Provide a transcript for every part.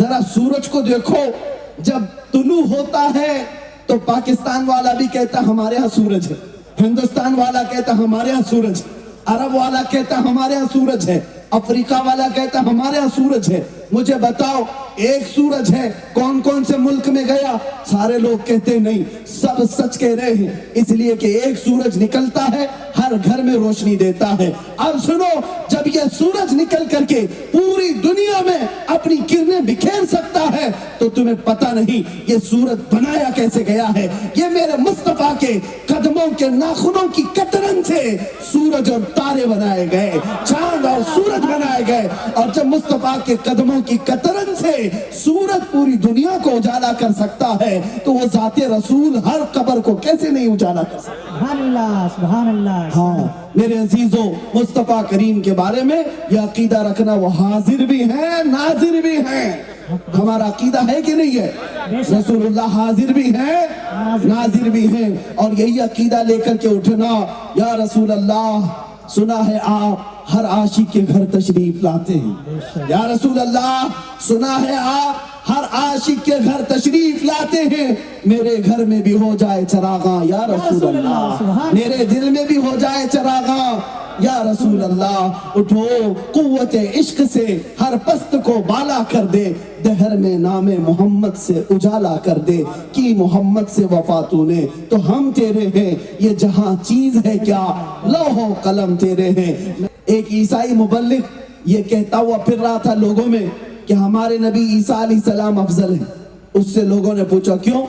ذرا سورج کو دیکھو، جب طلوع ہوتا ہے تو پاکستان والا بھی کہتا ہمارے ہاں سورج ہے، ہندوستان والا کہتا ہمارے ہاں سورج ہے، عرب والا کہتا ہمارے ہاں سورج ہے، افریقہ والا کہتا ہمارے ہاں سورج ہے۔ مجھے بتاؤ ایک سورج ہے، کون کون سے ملک میں گیا؟ سارے لوگ کہتے نہیں، سب سچ کہہ رہے ہیں، اس لیے کہ ایک سورج نکلتا ہے، ہر گھر میں روشنی دیتا ہے۔ اب سنو، جب یہ سورج نکل کر کے پوری دنیا میں اپنی کرنیں بکھیر سکتا ہے تو تمہیں پتہ نہیں یہ سورج بنایا کیسے گیا ہے؟ یہ میرے مصطفیٰ کے قدموں کے ناخنوں کی کترن سے سورج اور تارے بنائے گئے، چاند اور سورج بنائے گئے، اور جب مصطفیٰ کے قدموں کی کترن سے سورج پوری دنیا کو اجالا کر سکتا ہے تو وہ ذات رسول ہر قبر کو کیسے نہیں اجالا کر سکتا؟ سبحان اللہ، سبحان اللہ۔ ہاں میرے عزیزوں، مصطفیٰ کریم کے بارے میں یہ عقیدہ رکھنا، وہ حاضر بھی ہیں ناظر بھی ہیں۔ ہمارا عقیدہ ہے کہ نہیں ہے؟ رسول اللہ حاضر بھی ہیں ناظر بھی ہیں، اور یہی عقیدہ لے کر کے اٹھنا، یا رسول اللہ سنا ہے آپ ہر عاشق کے گھر تشریف لاتے ہیں، یا رسول اللہ سنا ہے آپ ہر عاشق کے گھر تشریف لاتے ہیں، میرے گھر میں بھی ہو جائے چراغاں یا رسول اللہ، میرے دل میں بھی ہو جائے چراغاں یا رسول اللہ۔ اٹھو قوت عشق سے ہر پست کو بالا کر دے، دہر میں نام محمد سے اجالا کر دے، کی محمد سے وفا تو نے تو ہم تیرے ہیں، یہ جہاں چیز ہے کیا لوح و قلم تیرے ہیں۔ ایک عیسائی مبلغ یہ کہتا ہوا پھر رہا تھا لوگوں میں کہ ہمارے نبی عیسیٰ علیہ السلام افضل ہیں۔ اس سے لوگوں نے پوچھا کیوں؟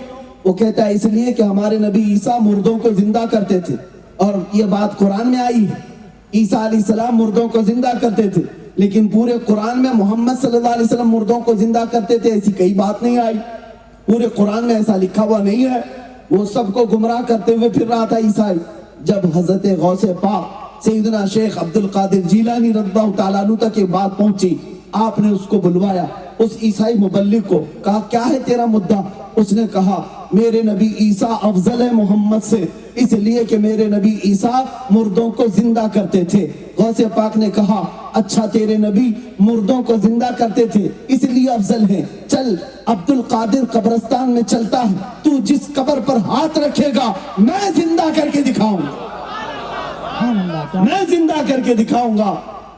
وہ کہتا ہے اس لیے کہ ہمارے نبی عیسیٰ مردوں کو زندہ کرتے تھے، اور یہ بات قرآن میں آئی ہے، عیسیٰ علیہ السلام مردوں کو زندہ کرتے تھے، لیکن پورے قرآن میں محمد صلی اللہ علیہ وسلم مردوں کو زندہ کرتے تھے ایسی کئی بات نہیں آئی، پورے قرآن میں ایسا لکھا ہوا نہیں ہے۔ وہ سب کو گمراہ کرتے ہوئے پھر رہا تھا عیسائی۔ جب حضرت غوث پاک سیدنا شیخ عبد القادر جیلانی رضی اللہ تعالیٰ عنہ تک یہ بات پہنچی، آپ نے اس کو بلوایا، اس عیسائی مبلغ کو کہا کیا ہے تیرا مدعا؟ اس نے کہا میرے نبی عیسیٰ افضل ہے محمد سے، اس لیے کہ میرے نبی عیسیٰ مردوں کو زندہ کرتے تھے۔ غوث پاک نے کہا اچھا تیرے نبی مردوں کو زندہ کرتے تھے اس لیے افضل ہیں، چل عبد القادر قبرستان میں چلتا ہے، تو جس قبر پر ہاتھ رکھے گا میں زندہ کر کے دکھاؤں گا، میں زندہ کر کے دکھاؤں گا۔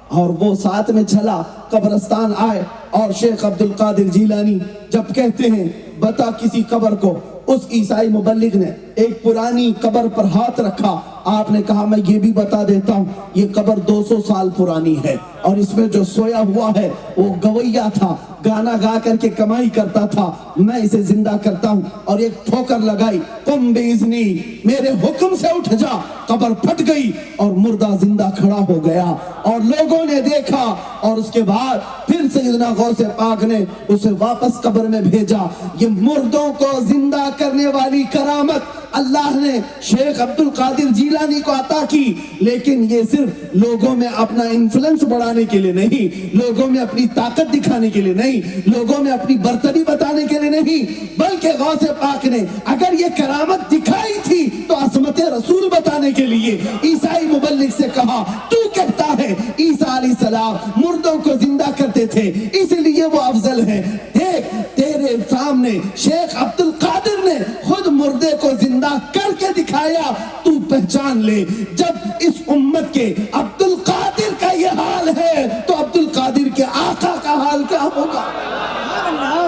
اور وہ ساتھ میں چلا، قبرستان آئے، اور شیخ عبد القادر جیلانی جب کہتے ہیں بتا کسی قبر کو، اس عیسائی مبلغ نے ایک پرانی قبر پر ہاتھ رکھا، آپ نے کہا میں یہ بھی بتا دیتا ہوں یہ قبر 200 سال پرانی ہے، اور اس میں جو سویا ہوا ہے وہ گویا تھا، گانا گا کر کے کمائی کرتا تھا، میں اسے زندہ کرتا ہوں۔ اور ایک ٹھوکر لگائی، قم باذنی، میرے حکم سے اٹھ جا، قبر پھٹ گئی اور مردہ زندہ کھڑا ہو گیا، اور لوگوں نے دیکھا، اور اس کے بعد پھر سیدنا غوث پاک نے اسے واپس قبر میں بھیجا۔ یہ مردوں کو زندہ کرنے والی کرامت اللہ نے شیخ عبد القادر جیلانی کو عطا کی، لیکن یہ صرف لوگوں میں اپنا انفلوئنس بڑھانے کے لیے نہیں، لوگوں میں اپنی طاقت دکھانے کے لیے نہیں، لوگوں میں اپنی برتری بتانے کے لیے نہیں، بلکہ غوث پاک نے اگر یہ کرامت دکھائی تھی تو عظمت رسول بتانے کے لیے عیسائی مبلغ سے کہا تو کہتا ہے عیسیٰ علیہ السلام مردوں کو زندہ کرتے تھے اس لیے وہ افضل ہے، دیکھ تیرے سامنے شیخ عبد القادر نے خود مردے کو زندہ کر کے دکھایا، تو پہچان لے۔ جب اس امت کے عبد القادر کا یہ حال ہے تو عبد القادر کے آقا کا حال کیا ہوگا؟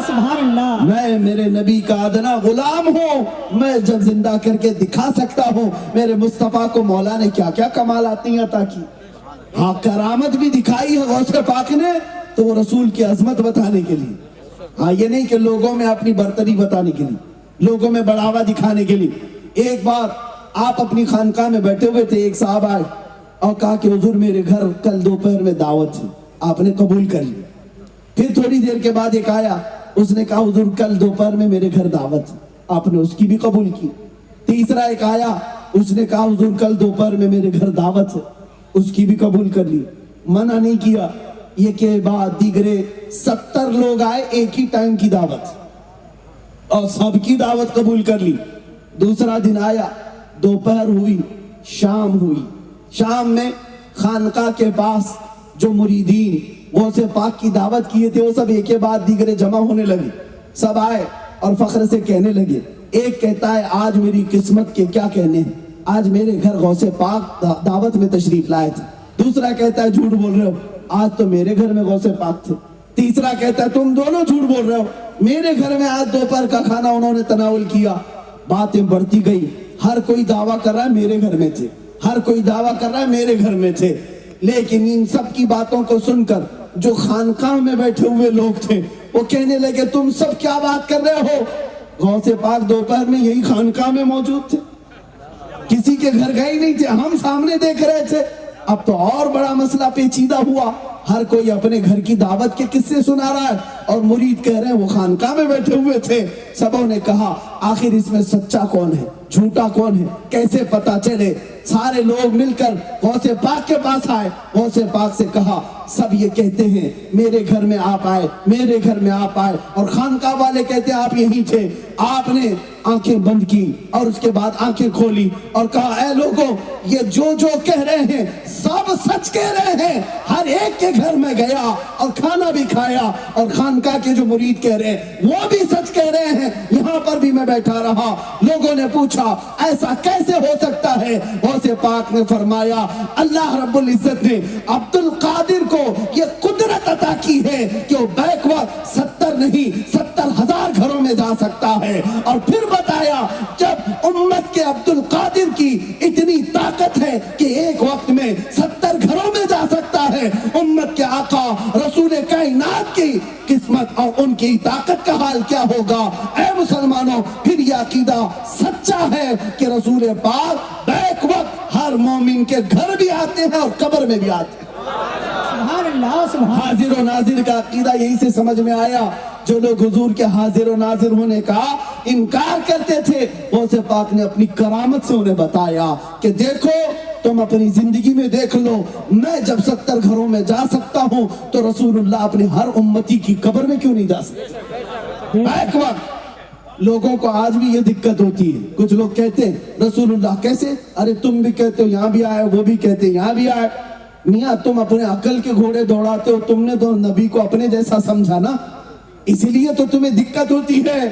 سبحان اللہ۔ میں میرے نبی کا ادنا غلام ہوں، میں جب زندہ کر کے دکھا سکتا ہوں۔ میرے مصطفیٰ کو مولا نے کیا کیا کمالات نہیں عطا کی، ہاں کرامت بھی دکھائی ہے غوث پاک نے تو وہ رسول کی عظمت بتانے کے لیے، ہاں یہ نہیں کہ لوگوں میں اپنی برتری بتانے کے لیے، لوگوں میں بڑھاوا دکھانے کے لیے۔ ایک بار آپ اپنی خانقاہ میں بیٹھے ہوئے تھے، ایک صاحب آئے اور کہا کہ حضور میرے گھر کل دوپہر میں دعوت ہے، آپ نے قبول کر لی۔ پھر تھوڑی دیر کے بعد ایک آیا، اس نے کہا حضور کل دوپہر میں میرے گھر دعوت ہے، آپ نے اس کی بھی قبول کی۔ تیسرا ایک آیا، اس نے کہا حضور کل دوپہر میں میرے گھر دعوت ہے، اس کی بھی قبول کر لی، منع نہیں کیا۔ یہ کے بعد دیگرے 70 لوگ آئے، ایک ہی ٹائم کی دعوت، اور سب کی دعوت قبول کر لی۔ دوسرا دن آیا، دوپہر ہوئی، شام ہوئی، شام میں خانقاہ کے پاس جو مریدین غوث پاک کی دعوت کیے تھے وہ سب ایک کے بعد دیگرے جمع ہونے لگے. سب آئے اور فخر سے کہنے لگے. ایک کہتا ہے آج میری قسمت کے کیا کہنے ہیں, آج میرے گھر غوث پاک دعوت میں تشریف لائے تھے. دوسرا کہتا ہے جھوٹ بول رہے ہو, آج تو میرے گھر میں غوث پاک تھے. تیسرا کہتا ہے تم دونوں جھوٹ بول رہے ہو, میرے گھر میں آج دوپہر کا کھانا انہوں نے تناول کیا. باتیں بڑھتی گئی, ہر کوئی دعویٰ کر رہا ہے میرے گھر میں تھے, ہر کوئی دعویٰ کر رہا ہے میرے گھر میں تھے. لیکن ان سب کی باتوں کو سن کر جو خانقاہ میں بیٹھے ہوئے لوگ تھے وہ کہنے لگے تم سب کیا بات کر رہے ہو, غوث پاک دوپہر میں یہی خانقاہ میں موجود تھے, کسی کے گھر گئے نہیں تھے, ہم سامنے دیکھ رہے تھے. اب تو اور بڑا مسئلہ پیچیدہ ہوا, ہر کوئی اپنے گھر کی دعوت کے قصے سنا رہا ہے اور مرید کہہ رہے ہیں وہ خانقاہ میں بیٹھے ہوئے تھے. سبوں نے کہا آخر اس میں سچا کون ہے, جھوٹا کون ہے, کیسے پتا چلے؟ سارے لوگ مل کر غوث پاک کے پاس آئے. غوث پاک سے کہا سب یہ کہتے ہیں میرے گھر میں آپ آئے, میرے گھر میں آپ آئے, اور خانقاہ والے کہتے ہیں آپ یہی تھے. آپ نے آنکھیں بند کی اور اس کے بعد آنکھیں کھولی اور کہا اے لوگوں یہ جو کہہ رہے ہیں سب سچ کہہ رہے ہیں, ہر ایک کے گھر میں گیا اور کھانا بھی کھایا, اور خانقاہ کے جو مرید کہہ رہے ہیں وہ بھی سچ کہہ رہے ہیں, یہاں پر بھی میں بیٹھا رہا. لوگوں نے پوچھا ایسا کیسے ہو سکتا ہے؟ غوث پاک نے فرمایا اللہ رب العزت نے عبد القادر کو یہ قدرت عطا کی ہے کہ وہ بیک وقت 70 نہیں 70,000 گھروں میں جا سکتا ہے. اور پھر بتایا جب امت کے عبد القادر کی اتنی طاقت ہے کہ ایک وقت میں 70 گھروں میں جا سکتا ہے, امت کے آقا رسول کائنات کی قسمت اور ان کی طاقت کا حال کیا ہوگا؟ اے مسلمانوں, پھر یہ عقیدہ سچا ہے کہ رسول پاک بیک وقت ہر مومن کے گھر بھی آتے ہیں اور قبر میں بھی آتے ہیں. سبحان اللہ سبحان حاضر و ناظر کا عقیدہ یہی سے سمجھ میں آیا. جو لوگ حضور کے حاضر و ناظر ہونے کا انکار کرتے تھے, غوث پاک نے اپنی کرامت سے انہیں بتایا کہ دیکھو تم اپنی زندگی میں دیکھ لو, میں جب 70 گھروں میں جا سکتا ہوں تو رسول اللہ اپنے ہر امتی کی قبر میں کیوں نہیں جا سکتے؟ ایک وقت لوگوں کو آج بھی یہ دقت ہوتی ہے. کچھ لوگ کہتے ہیں رسول اللہ کیسے, ارے تم بھی کہتے ہو یہاں بھی آئے, وہ بھی کہتے ہیں یہاں بھی آئے. میاں تم اپنے عقل کے گھوڑے دوڑاتے ہو, تم نے تو نبی کو اپنے جیسا سمجھا نا, اسی لیے تو تمہیں دقت ہوتی ہے.